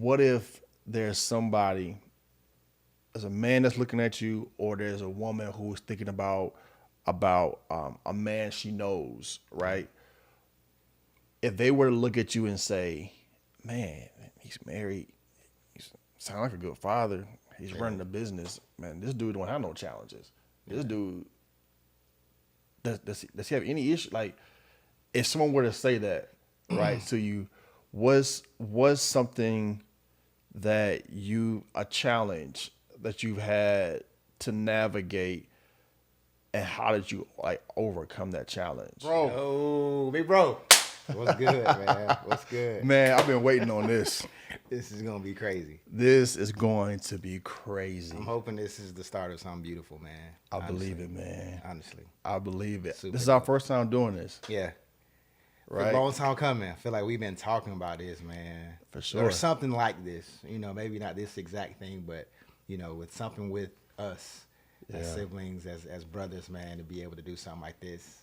What if there's somebody, there's a man that's looking at you, or there's a woman who's thinking about a man she knows, right? If they were to look at you and say, "Man, he's married. He sounds like a good father. He's running a business. Man, this dude don't have no challenges. This dude does he have any issue?" Like, if someone were to say that, right, to you, was something that a challenge that you've had to navigate, and how did you like overcome that challenge? Bro. Oh, big bro. What's good, man? What's good? Man, I've been waiting on this. This is gonna be crazy. This is going to be crazy. I'm hoping this is the start of something beautiful, man. I believe it, man. Honestly. I believe it. Super This is our first time doing this. Yeah. Right. It's a long time coming. I feel like we've been talking about this, man. For sure. Or something like this. Maybe not this exact thing, but with something with us as siblings, as brothers, man, to be able to do something like this.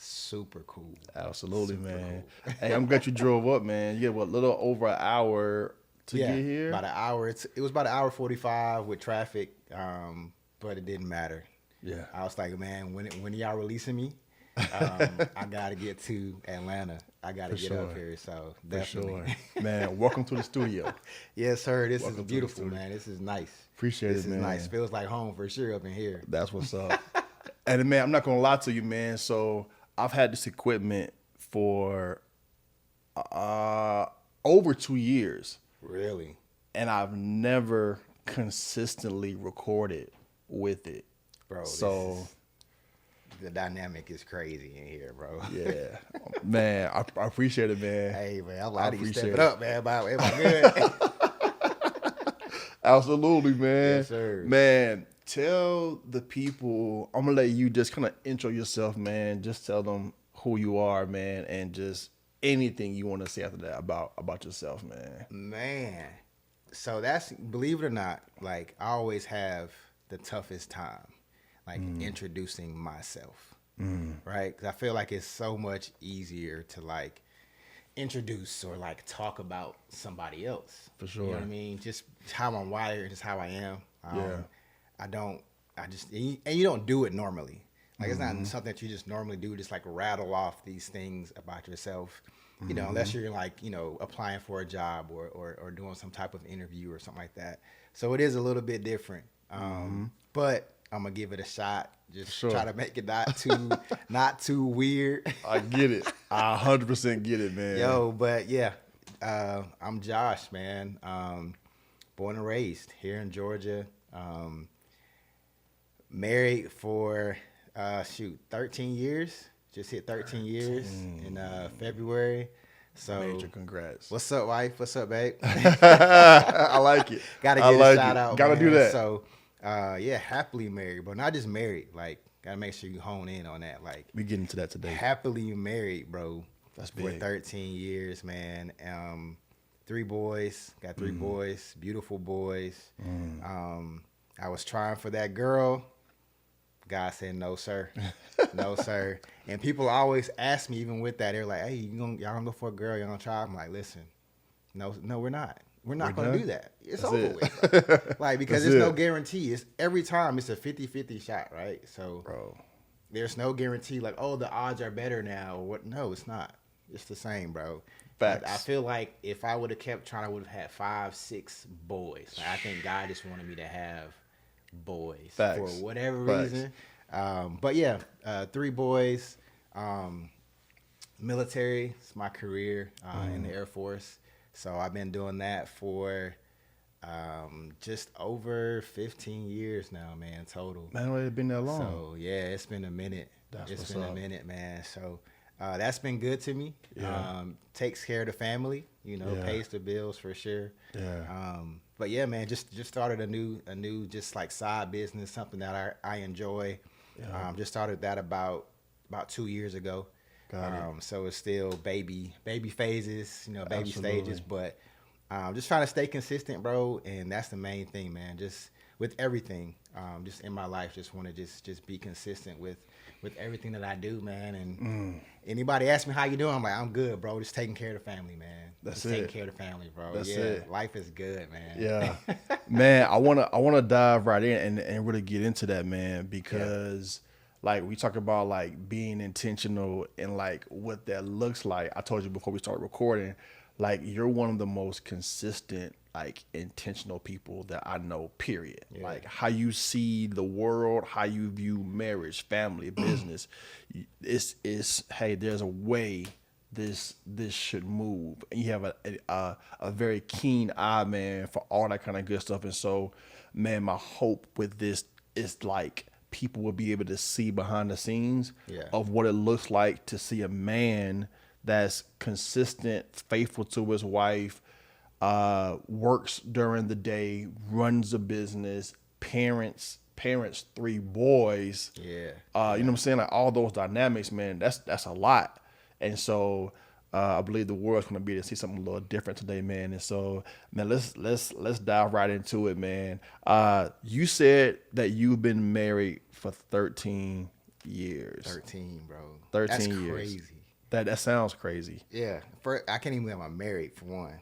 Super cool. Absolutely, Super man. cool. Hey, I'm glad you drove up, man. You had a little over an hour to get here? About an hour. It was about an hour 45 with traffic, but it didn't matter. Yeah. I was like, man, when y'all releasing me, I got to get to Atlanta. I got to get up here. So definitely. For sure. Man, welcome to the studio. Yes, sir. This Welcome is to beautiful, the studio. man. This is nice. Appreciate This it, man. is nice. Feels like home for sure up in here. That's what's up. And man, I'm not gonna lie to you, man. So I've had this equipment for over 2 years, Really? and I've never consistently recorded with it. Bro, So the dynamic is crazy in here, bro. yeah, man, I appreciate it, man. Hey, man, I'm I like, you step appreciate it it. up, man. Am I good? Absolutely, man. Yes, sir. Man, tell the people. I'm gonna let you just kind of intro yourself, man. Just tell them who you are, man, and just anything you want to say after that about yourself, man. Man, so that's, believe it or not, like I always have the toughest time, like introducing myself, right? Because I feel like it's so much easier to like introduce or like talk about somebody else. For sure. You know what I mean? Just how I'm wired, just how I am. And you don't do it normally. Like it's not something that you just normally do, just like rattle off these things about yourself, unless you're like, applying for a job or doing some type of interview or something like that. So it is a little bit different. But I'm gonna give it a shot. Just Sure. try to make it not too weird. I get it. I 100% get it, man. Yo, but yeah, I'm Josh, man. Born and raised here in Georgia. Married for 13 years. Just hit 13 years in February. So Major congrats. what's up, wife? What's up, babe? I like it. Gotta I get like a shout it. out. Gotta man. do that. So happily married, but not just married. Like, gotta make sure you hone in on that. Like, We get into that today. happily married, bro. That's for big. 13 years, man. 3 boys. Got 3 boys. Beautiful boys. I was trying for that girl. God said, no, sir. No, sir. And people always ask me, even with that, they're like, hey, y'all gonna go for a girl? Y'all gonna try? I'm like, listen, no, we're not. We're not We're gonna done? do that. It's That's over it. with. Like, because That's there's no it. guarantee. It's every time it's a 50-50 shot, right? So Bro. there's no guarantee like, oh, the odds are better now or what. No, it's not. It's the same, bro. Facts. I feel like if I would have kept trying, I would have had 5, 6 boys. Like, I think God just wanted me to have boys Facts. for whatever Facts. reason. But yeah, 3 boys. Military. It's my career in the Air Force. So I've been doing that for just over 15 years now, man, total. Man, it's been that long. So yeah, it's been a minute. That's It's what's been up. a minute, man. So that's been good to me. Yeah. Takes care of the family, Yeah. pays the bills for sure. Yeah. But yeah, man, just started a new just like side business, something that I enjoy. Yeah. Just started that about 2 years ago. Got it. So it's still baby phases, baby Absolutely. stages, but just trying to stay consistent, bro. And that's the main thing, man. Just with everything. Just in my life, just want to just be consistent with everything that I do, man. And anybody ask me how you doing, I'm like, I'm good, bro. Just taking care of the family, man. That's just it. taking care of the family, bro. That's yeah, it. life is good, man. Yeah, man. I wanna dive right in and really get into that, man, because like we talk about like being intentional and like what that looks like. I told you before we started recording, like you're one of the most consistent, like intentional people that I know. Period. Yeah. Like how you see the world, how you view marriage, family, business. It's hey, there's a way this should move, and you have a very keen eye, man, for all that kind of good stuff. And so, man, my hope with this is like people will be able to see behind the scenes of what it looks like to see a man that's consistent, faithful to his wife, works during the day, runs a business, parents 3 boys. You know what I'm saying? Like all those dynamics, man, that's a lot. And so I believe the world's gonna be able to see something a little different today, man. And so, man, let's dive right into it, man. You said that you've been married for 13 years. 13, bro. 13 That's years. crazy. That sounds crazy. Yeah. I can't even believe I'm married, for one.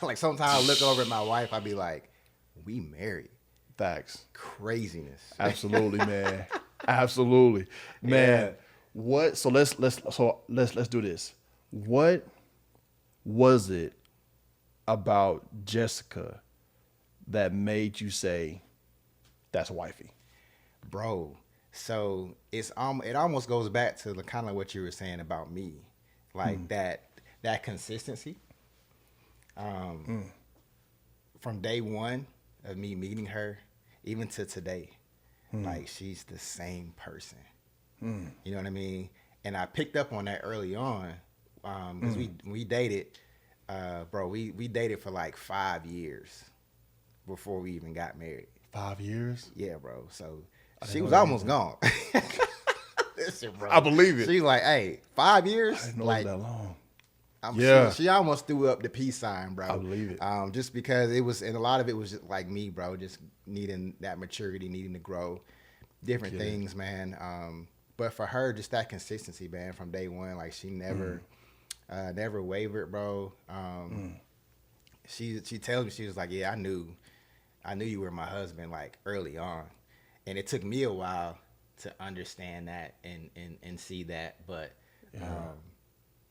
Like sometimes I look over at my wife, I be like, we married. Facts. Craziness. Absolutely, man. Absolutely, man. Yeah. What? So let's do this. What was it about Jessica that made you say that's wifey? Bro, so it almost goes back to the kind of what you were saying about me, like that consistency. From day one of me meeting her, even to today, like she's the same person. You know what I mean? And I picked up on that early on, because we dated, bro. We dated for like 5 years before we even got married. 5 years? Yeah, bro. So she was almost gone. Listen, bro. I believe it. She's like, hey, 5 years? I didn't know like, it was that long. She almost threw up the peace sign, bro. I believe it. Just because it was, and a lot of it was just like me, bro, just needing that maturity, needing to grow, different things, man. But for her, just that consistency, man, from day one, like she never wavered, bro. She tells me, she was like, yeah, I knew you were my husband, like early on, and it took me a while to understand that and see that, but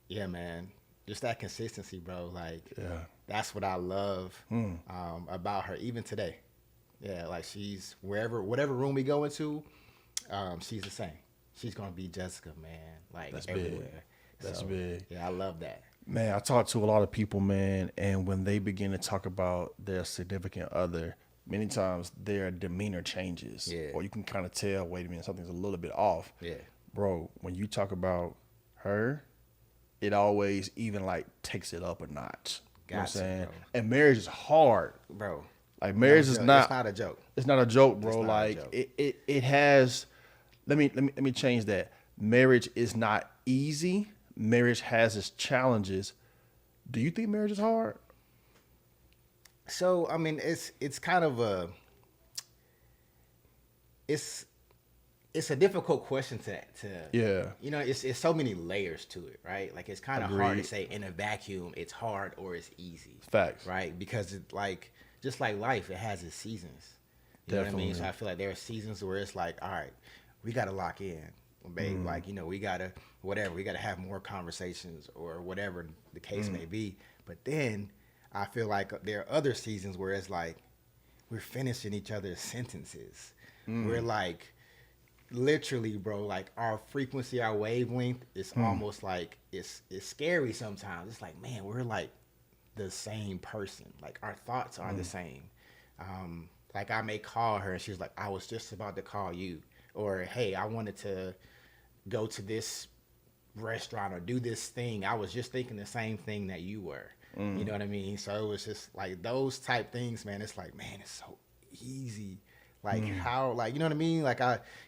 yeah, man. Just that consistency, bro. Like, that's what I love about her, even today. Yeah, like she's whatever room we go into, she's the same. She's gonna be Jessica, man. Like That's everywhere. big. That's big. Yeah, I love that. Man, I talk to a lot of people, man, and when they begin to talk about their significant other, many times their demeanor changes. Yeah. Or you can kind of tell, wait a minute, something's a little bit off. Yeah. Bro, when you talk about her, it always even like takes it up a notch. You know what I'm saying? Bro. And marriage is hard. Bro. Like marriage is not. It's not a joke. It's not a joke, bro. It's not a Like joke. it has. Let me change that. Marriage is not easy. Marriage has its challenges. Do you think marriage is hard? So I mean, it's kind of it's a difficult question to you know, it's so many layers to it, right? Like it's kind of hard to say in a vacuum it's hard or it's easy. Facts. Right? Because it like just like life, it has its seasons. You know what I mean? So I feel like there are seasons where it's like, all right, we gotta lock in. Babe, like, you know, we gotta have more conversations or whatever the case may be. But then I feel like there are other seasons where it's like we're finishing each other's sentences. We're like literally, bro, like our frequency, our wavelength is almost like it's scary sometimes. It's like, man, we're like the same person. Like our thoughts are the same. Like I may call her and she's like, I was just about to call you. Or, hey, I wanted to go to this restaurant or do this thing. I was just thinking the same thing that you were. You know what I mean? So it was just like those type things, man. It's like, man, it's so easy. Like how, like, you know what I mean? Like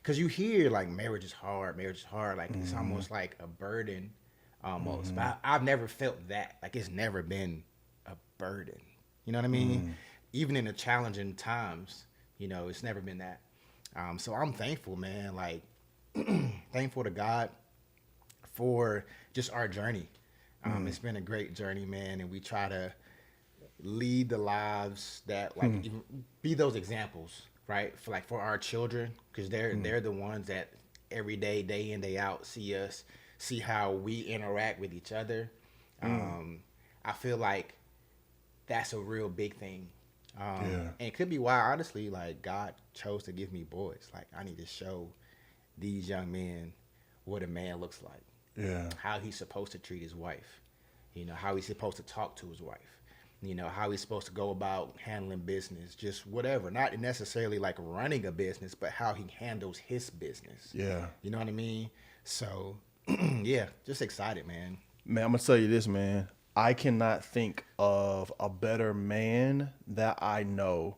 because you hear like marriage is hard. Like it's almost like a burden almost. But I've never felt that. Like it's never been a burden. You know what I mean? Even in the challenging times, You know, it's never been that. So I'm thankful, man. Like thankful to God for just our journey. It's been a great journey, man, and we try to lead the lives that like even be those examples, right? For our children, because they're the ones that every day in day out see us, see how we interact with each other. I feel like that's a real big thing. And it could be why, honestly, like God chose to give me boys. Like I need to show these young men what a man looks like. Yeah. How he's supposed to treat his wife. You know, how he's supposed to talk to his wife. You know, how he's supposed to go about handling business, just whatever. Not necessarily like running a business, but how he handles his business. Yeah. You know what I mean? So, yeah, just excited, man. Man, I'm gonna tell you this, man. I cannot think of a better man that I know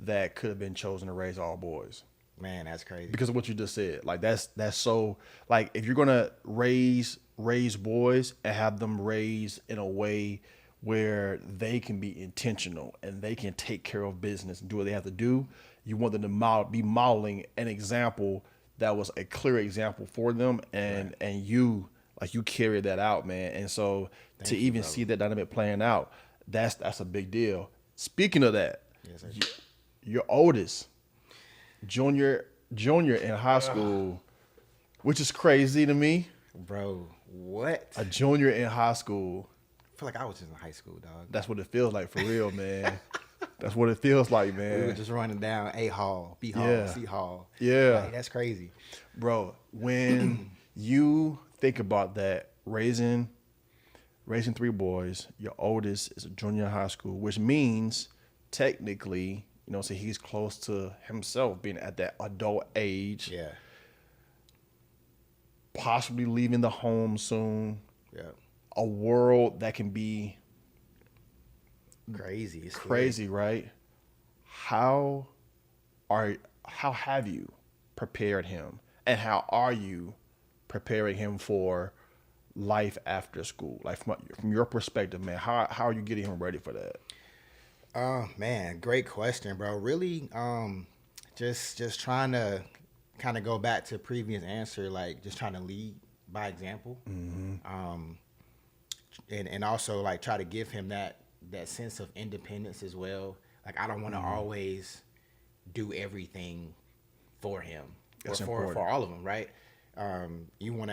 that could have been chosen to raise all boys. Man, that's crazy. Because of what you just said. Like that's so like if you're gonna raise boys and have them raised in a way where they can be intentional and they can take care of business and do what they have to do, you want them to be modeling an example that was a clear example for them, and you like you carry that out, man. And so to even see that dynamic playing out, that's a big deal. Speaking of that, Yes, sir. your oldest junior in high school, which is crazy to me. Bro, what? A junior in high school. I feel like I was just in high school, dog. That's what it feels like for real, man. That's what it feels like, We were man. just running down A Hall, B Hall, Yeah. C Hall. Yeah. Like, that's crazy. Bro, when you think about that, raising 3 boys, your oldest is a junior in high school, which means technically, you know, so he's close to himself being at that adult age, Yeah. possibly leaving the home soon. Yeah. A world that can be Crazy. It's crazy, right? How have you prepared him, and how are you preparing him for life after school? Like from your perspective, man, how are you getting him ready for that? Man, great question, bro. Really, just trying to kind of go back to previous answer, like just trying to lead by example. And also like try to give him that sense of independence as well. Like I don't want to always do everything for him That's or for important. all of them, right? You want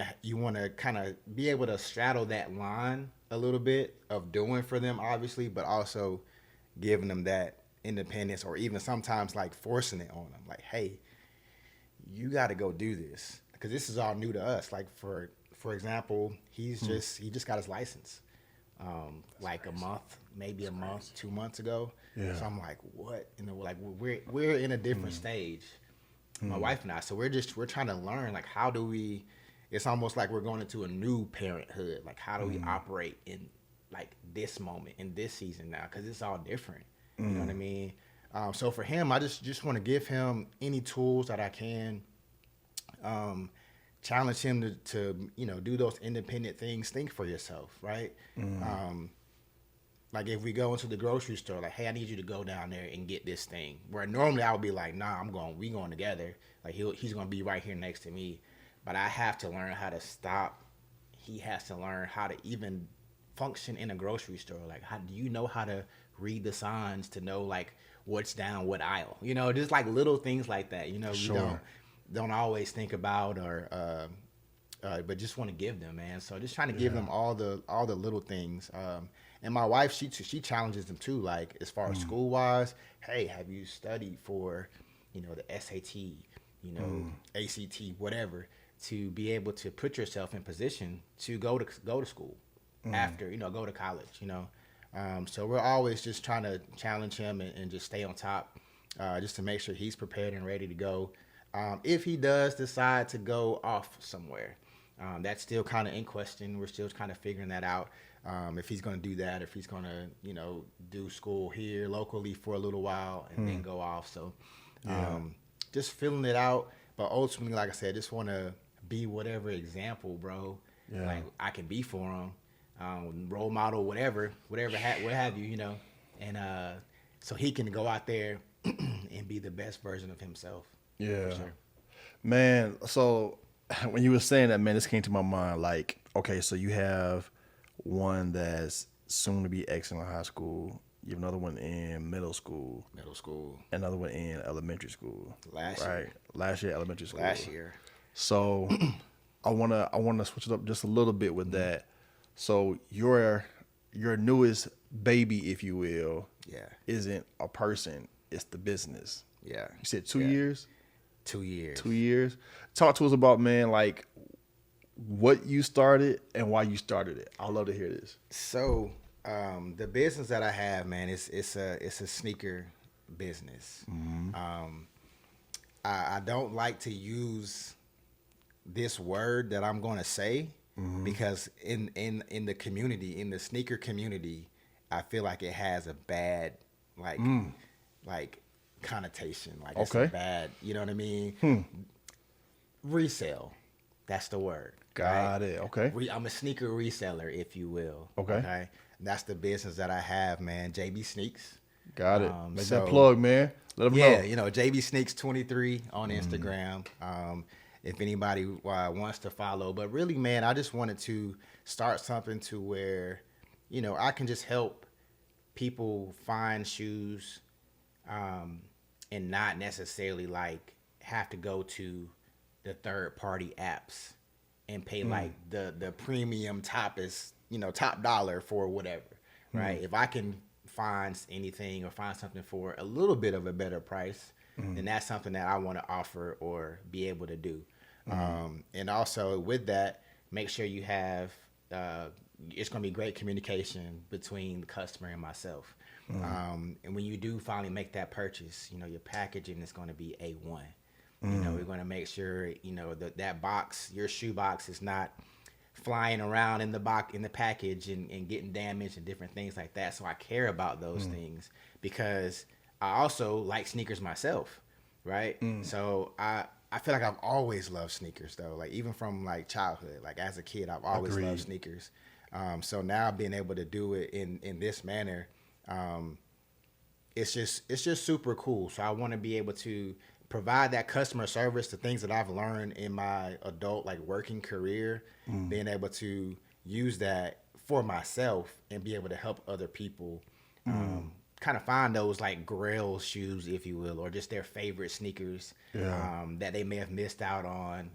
to kind of be able to straddle that line a little bit of doing for them, obviously, but also giving them that independence, or even sometimes like forcing it on them. Like, hey, you got to go do this because this is all new to us. Like for example, he just got his license like crazy. a month, maybe a month, 2 months ago. Yeah. So I'm like, what? You know, like we're in a different stage, my wife and I. So we're trying to learn, like, how do we? It's almost like we're going into a new parenthood. Like, how do we operate in like this moment in this season now? Because it's all different. You know what I mean? So for him, I just want to give him any tools that I can. Challenge him to you know, do those independent things. Think for yourself, right? Like if we go into the grocery store, like, hey, I need you to go down there and get this thing. Where normally I would be like, nah, we going together. Like he's gonna be right here next to me. But I have to learn how to stop. He has to learn how to even function in a grocery store. Like, how do you know how to read the signs to know like what's down what aisle? You know, just like little things like that. You know, Sure. we don't always think about, or but just want to give them, man. So just trying to give them all the little things. And my wife, she challenges them too, like as far as school wise. Hey, have you studied for, you know, the SAT, you know, ACT, whatever, to be able to put yourself in position to go to school after, you know, go to college, you know. So we're always just trying to challenge him and just stay on top, just to make sure he's prepared and ready to go. If he does decide to go off somewhere, that's still kind of in question. We're still kind of figuring that out. If he's going to do that, if he's going to, you know, do school here locally for a little while and then go off. So just filling it out. But ultimately, like I said, just want to be whatever example, bro, like I can be for him, role model, whatever what have you, you know. And so he can go out there and be the best version of himself. For Yeah. sure. Man, so when you were saying that, man, this came to my mind. Like, okay, so you have one that's soon to be exiting high school. You have another one in middle school, Middle school another one in elementary school, last right? year. Last year, elementary school. Last year. So I wanna switch it up just a little bit with that. So your newest baby, if you will, Yeah. isn't a person; it's the business. Yeah. You said 2 Yeah. years. 2 years. 2 years. Talk to us about, man, like what you started and why you started it. I'd love to hear this. So, the business that I have, man, it's a sneaker business. Um, I don't like to use this word that I'm going to say because in the community, in the sneaker community, I feel like it has a bad like connotation. Like it's a Okay. bad, you know what I mean? Resale. That's the word. Got right? it. Okay. I'm a sneaker reseller, if you will. Okay. That's the business that I have, man. JB Sneaks. Got it. Make that So plug, man. Let them yeah, know. JB Sneaks 23 on Instagram. If anybody wants to follow, but really, man, I just wanted to start something to where, I can just help people find shoes, and not necessarily like have to go to the third party apps and pay like the premium top dollar for whatever, right? If I can find anything or find something for a little bit of a better price, then that's something that I want to offer or be able to do. And also with that, make sure you have it's going to be great communication between the customer and myself. And when you do finally make that purchase, your packaging is going to be A1. We're going to make sure, that box, your shoe box, is not flying around in the package and getting damaged and different things like that. So I care about those things because I also like sneakers myself, right? So I feel like I've always loved sneakers though, like even from like childhood, like as a kid, I've always Agreed. loved sneakers. So now being able to do it in this manner, it's just super cool. So I want to be able to provide that customer service, the things that I've learned in my adult like working career, being able to use that for myself and be able to help other people kind of find those like grail shoes, if you will, or just their favorite sneakers that they may have missed out on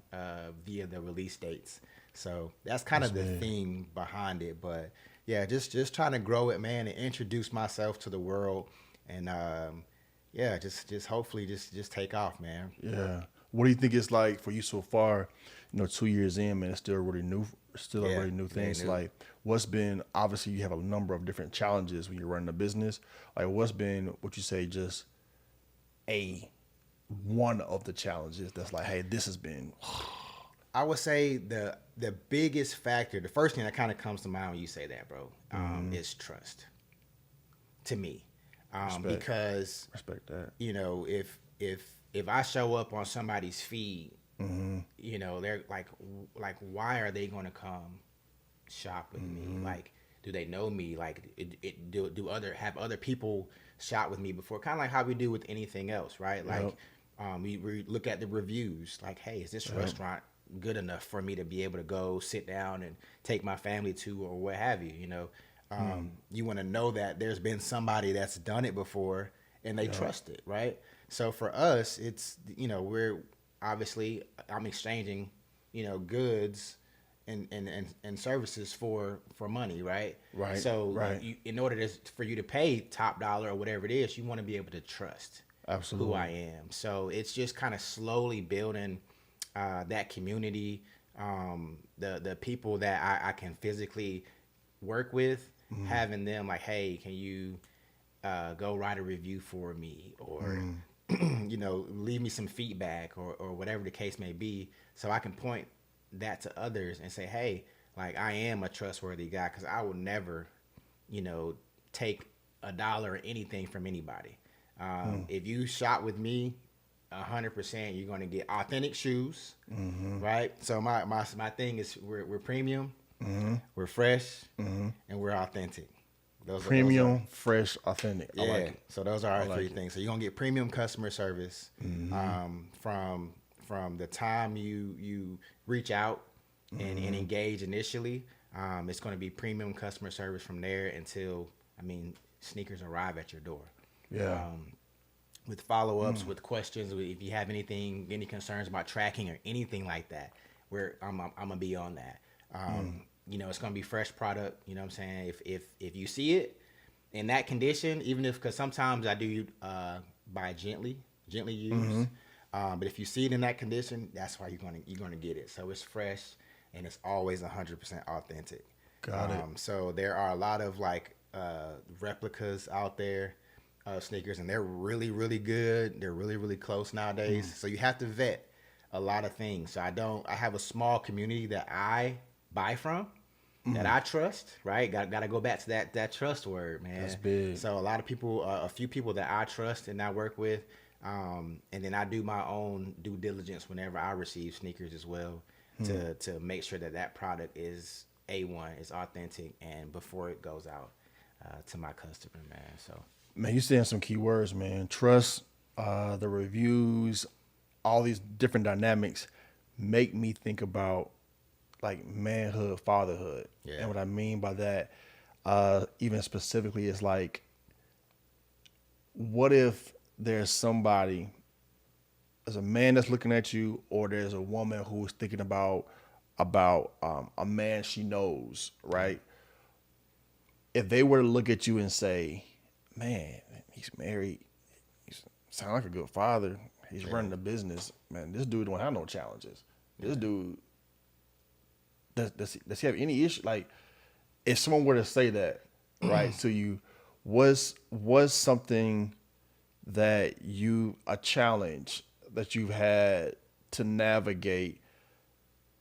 via the release dates. So that's kind of the theme behind it. But yeah, just trying to grow it, man, and introduce myself to the world, and just hopefully just take off, man. Yeah. What do you think it's like for you so far? 2 years in, man, it's still really new. Still a Yeah, really new thing. very new. Like, what's been obviously you have a number of different challenges when you're running a business. Like, what's been what you say just one of the challenges that's like, hey, this has been I would say the biggest factor, the first thing that kind of comes to mind when you say that, bro, is trust. To me, Respect. because respect that. if I show up on somebody's feed, they're like why are they going to come shop with me? Like, do they know me? Like, do other people shop with me before? Kind of like how we do with anything else, right? Like, we look at the reviews. Like, hey, is this restaurant good enough for me to be able to go sit down and take my family to, or what have you? You want to know that there's been somebody that's done it before and they trust it, right? So for us, it's we're obviously I'm exchanging goods and services for money, right? Right, So right. in order for you to pay top dollar or whatever it is, you want to be able to trust Absolutely. who I am. So it's just kind of slowly building that community, the people that I can physically work with, having them like, hey, can you go write a review for me, or leave me some feedback, or whatever the case may be, so I can point that to others and say, hey, like, I am a trustworthy guy, because I will never take a dollar or anything from anybody. If you shop with me 100%, you're going to get authentic shoes, right? So my thing is we're premium, we're fresh, and we're authentic. Those are Premium, fresh, authentic. I yeah. like it. So those are our I like three it. things. So you're gonna get premium customer service from the time you reach out and engage initially. It's gonna be premium customer service from there until sneakers arrive at your door. Yeah. With follow-ups, with questions, if you have any concerns about tracking or anything like that, I'm gonna be on that. It's gonna be fresh product. You know what I'm saying? If you see it in that condition, because sometimes I do buy gently used, but if you see it in that condition, that's why you're gonna get it. So it's fresh and it's always 100% authentic. Got it. So there are a lot of replicas out there of sneakers, and they're really, really good. They're really, really close nowadays. So you have to vet a lot of things. So I have a small community that I buy from, that I trust, right? Got to go back to that trust word, man. That's big. So a lot of people, a few people that I trust and I work with, and then I do my own due diligence whenever I receive sneakers as well, to make sure that product is A1, is authentic, and before it goes out to my customer, man. So, Man, you saying some key words, man. Trust, the reviews, all these different dynamics make me think about like manhood, fatherhood. Yeah. And what I mean by that, even specifically, is like, what if there's somebody, there's a man that's looking at you, or there's a woman who's thinking about a man she knows, right? If they were to look at you and say, man, he's married, he sounds like a good father, he's running a business, man, this dude don't have no challenges. This dude, does he have any issue? Like, if someone were to say that, right, to you, was something that a challenge that you've had to navigate,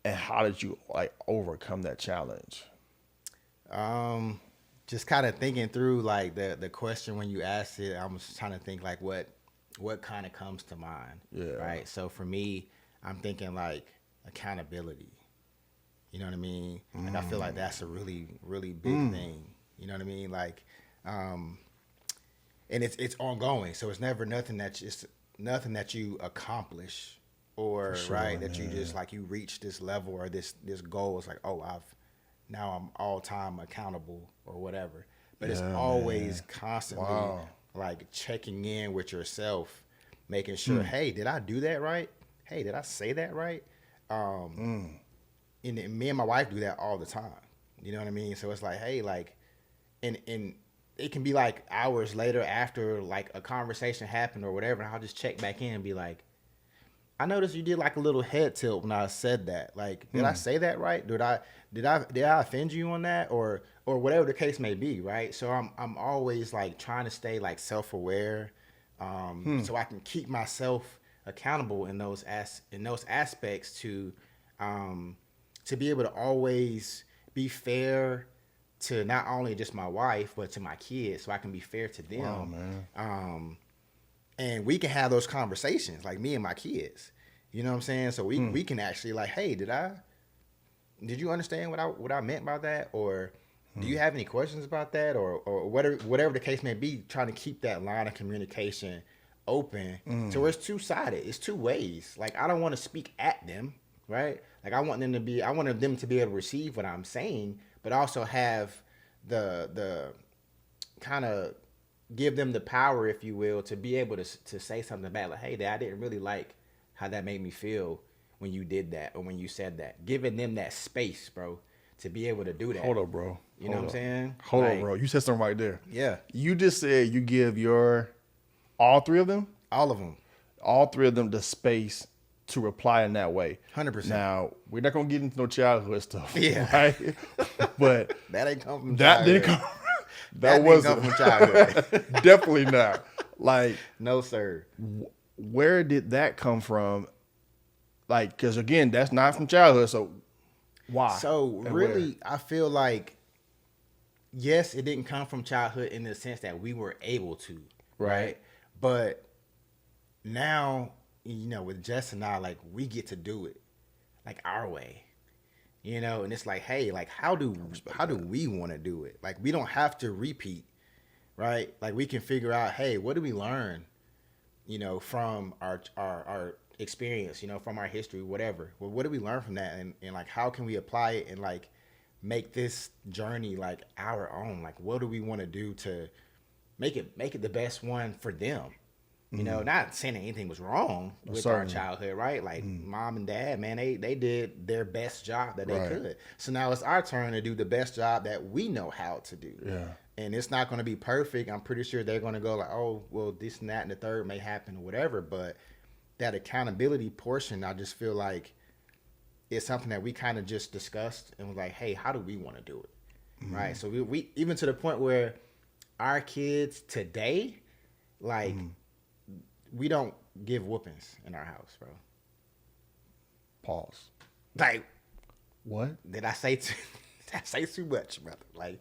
and how did you like overcome that challenge? Just kind of thinking through like the question when you asked it, I was trying to think like what kind of comes to mind. Yeah. Right. So for me, I'm thinking like accountability. You know what I mean? Like I feel like that's a really, really big thing. You know what I mean? Like, and it's ongoing. So it's never nothing that you accomplish, or sure, right, that man. you just like you reach this level or this goal. It's like, oh, now I'm all time accountable or whatever. But it's Yeah, always man. constantly Wow. like checking in with yourself, making sure, hey, did I do that right? Hey, did I say that right? And me and my wife do that all the time. You know what I mean? So it's like, hey, like, and it can be like hours later after like a conversation happened or whatever, and I'll just check back in and be like, I noticed you did like a little head tilt when I said that. Like, did I say that right? Did I offend you on that, or whatever the case may be, right? So I'm always like trying to stay like self-aware, so I can keep myself accountable in those aspects to be able to always be fair to not only just my wife but to my kids, so I can be fair to them. Wow, man. And we can have those conversations, like me and my kids. You know what I'm saying? So we can actually like, hey, did you understand what I meant by that? Or do you have any questions about that? Or whatever the case may be, trying to keep that line of communication open to where it's two-sided. It's two ways. Like, I don't want to speak at them, right? Like, I want them to be able to receive what I'm saying, but also have the kind of give them the power, if you will, to be able to say something back, like, hey, I didn't really like how that made me feel when you did that or when you said that. Giving them that space, bro, to be able to do that. Hold up, bro. You know what I'm saying? Hold Like, up, bro. You said something right there. Yeah. You just said you give all three of them the space to reply in that way. 100%. Now, we're not going to get into no childhood stuff. Yeah. Right? But That ain't come from that childhood. didn't come. That didn't come from childhood. Definitely not. Like, No, sir. where did that come from? Like, because again, that's not from childhood. So why? So And really, I feel like, yes, it didn't come from childhood in the sense that we were able to, right? But now, with Jess and I, like, we get to do it like our way. you know, and it's like, hey, like how do we want to do it? Like we don't have to repeat, right? Like we can figure out, hey, what do we learn, you know, from our experience, you know, from our history, whatever. Well, what do we learn from that, and like how can we apply it and like make this journey like our own? Like what do we want to do to make it the best one for them? You know, not saying that anything was wrong with our Certainly. childhood, right? Like mom and dad, man, they did their best job that they Right. could. So now it's our turn to do the best job that we know how to do. Yeah. And it's not going to be perfect. I'm pretty sure they're going to go like, oh, well, this and that and the third may happen or whatever. But that accountability portion, I just feel like it's something that we kind of just discussed and was like, hey, how do we want to do it? Right. So we even to the point where our kids today, like, we don't give whoopings in our house, bro. Pause. Like, What? did I say too much, brother? Like,